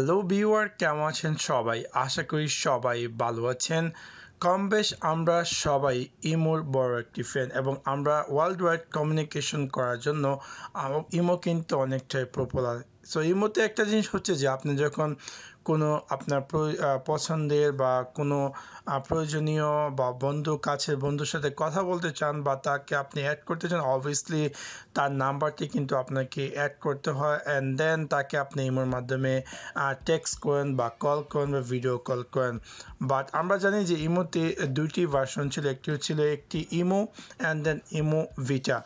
Hello viewer, কেমন আছেন সবাই? আশা করি সবাই ভালো আছেন। কম বেশ আমরা সবাই ইমোর বড় একটি ফ্যান এবং আমরা ওয়ার্ল্ড ওয়াইড কমিউনিকেশন করার জন্য ইমো কিন্তু অনেকটাই পপুলার। সো ইমোতে একটা জিনিস হচ্ছে যে আপনি যখন কোনো আপনার পছন্দের বা কোনো প্রয়োজনীয় বা কাছের বন্ধুর সাথে কথা বলতে চান বা তাকে আপনি অ্যাড করতে চান, অবভিয়াসলি তার নাম্বারটি কিন্তু আপনাকে অ্যাড করতে হয় অ্যান্ড দেন তাকে আপনি ইমোর মাধ্যমে টেক্সট করেন বা কল করেন বা ভিডিও কল করেন। বাট আমরা জানি যে ইমোতে দুইটি ভার্সন ছিল, একটি Imo and then Imo Vita.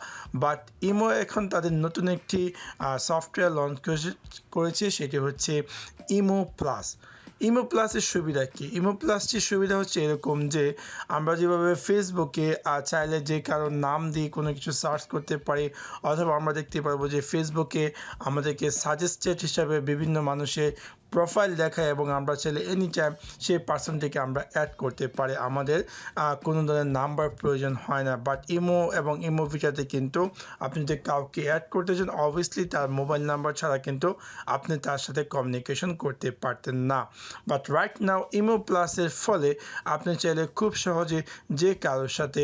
But Imo এখন তাদের নতুন একটি সফটওয়্যার লঞ্চ করেছে, সেটি হচ্ছে ইমো প্লাস। ইমো প্লাসের সুবিধা কি? ইমো প্লাসটির সুবিধা হচ্ছে এরকম যে আমরা যেভাবে ফেসবুকে চাইলে যে কারোর নাম দিয়ে কোনো কিছু সার্চ করতে পারি, অথবা আমরা দেখতে পারবো যে ফেসবুকে আমাদেরকে সাজেস্টেড হিসাবে বিভিন্ন মানুষের প্রোফাইল দেখায় এবং আমরা চাইলে এনি টাইম সেই পার্সনটিকে আমরা অ্যাড করতে পারি, আমাদের কোনো ধরনের নাম্বার প্রয়োজন হয় না। বাট ইমো এবং ইমো ভিটাতে কিন্তু আপনি যদি কাউকে অ্যাড করতে চান, অবভিয়াসলি তার মোবাইল নাম্বার ছাড়া কিন্তু আপনি তার সাথে কমিউনিকেশন করতে পারতেন না। বাট রাইট নাও ইমো প্লাসের ফলে আপনি চাইলে খুব সহজে যে কারোর সাথে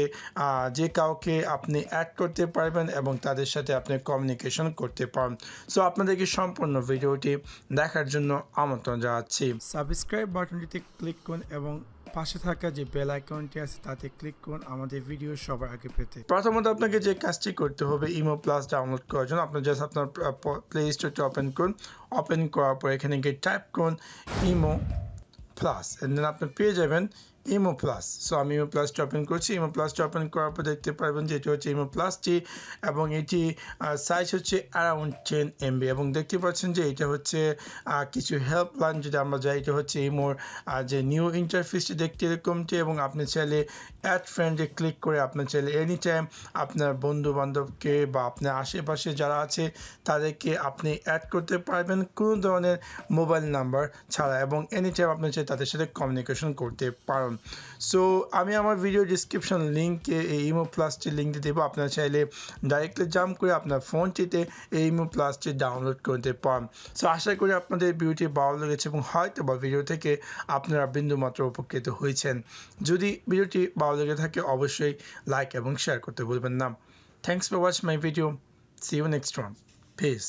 যে কাউকে আপনি অ্যাড করতে পারবেন এবং তাদের সাথে আপনি কমিউনিকেশন করতে পারেন। সো আপনাদেরকে সম্পূর্ণ ভিডিওটি দেখার জন্য আমন্ত্রণ জানাচ্ছি। সাবস্ক্রাইব বাটনটিতে ক্লিক করুন এবং পাশে থাকা যে বেল আইকনটি আছে তাতে ক্লিক করুন আমাদের ভিডিও সবার আগে পেতে। প্রথমত আপনাকে যে কাজটি করতে হবে ইমো প্লাস ডাউনলোড করার জন্য, আপনি জাস্ট আপনার প্লে স্টোরটি ওপেন করুন। ওপেন করার পর এখানে গিয়ে টাইপ করুন ইমো প্লাস, এন্ড দেন আপনি পেয়ে যাবেন ইমো প্লাস। সো আমি ইমো প্লাসটি ওপেন করছি। ইমো প্লাসটি ওপেন করার পর দেখতে পারবেন যে এটি হচ্ছে ইমো প্লাসটি এবং এটি সাইজ হচ্ছে অ্যারাউন্ড 10 MB এবং দেখতে পাচ্ছেন যে এটা হচ্ছে কিছু হেল্পলাইন যদি আমরা যাই, এটা হচ্ছে ইমোর যে নিউ ইন্টারফেসটি দেখতে এরকমটি এবং আপনি চাইলে অ্যাড ফ্রেন্ডে ক্লিক করে আপনি চাইলে এনি টাইম আপনার বন্ধু বান্ধবকে বা আপনার আশেপাশে যারা আছে তাদেরকে আপনি অ্যাড করতে পারবেন কোনো ধরনের মোবাইল নাম্বার ছাড়া এবং এনি টাইম আপনি চাই তাদের সাথে কমিউনিকেশন করতে পারেন। সো আমি আমার ভিডিও ডিসক্রিপশন লিঙ্কে এই ইমো প্লাসটির লিঙ্কটি দেবো, আপনারা চাইলে ডাইরেক্টলি জাম্প করে আপনার ফোনটিতে এই ইমো প্লাসটি ডাউনলোড করতে পারেন। সো আশা করি আপনাদের ভিডিওটি ভালো লেগেছে এবং হয়তো বা ভিডিও থেকে আপনারা বিন্দুমাত্র উপকৃত হয়েছেন। যদি ভিডিওটি ভালো লেগে থাকে অবশ্যই লাইক এবং শেয়ার করতে ভুলবেন না। Thanks for watching my video. See you next one. Piece.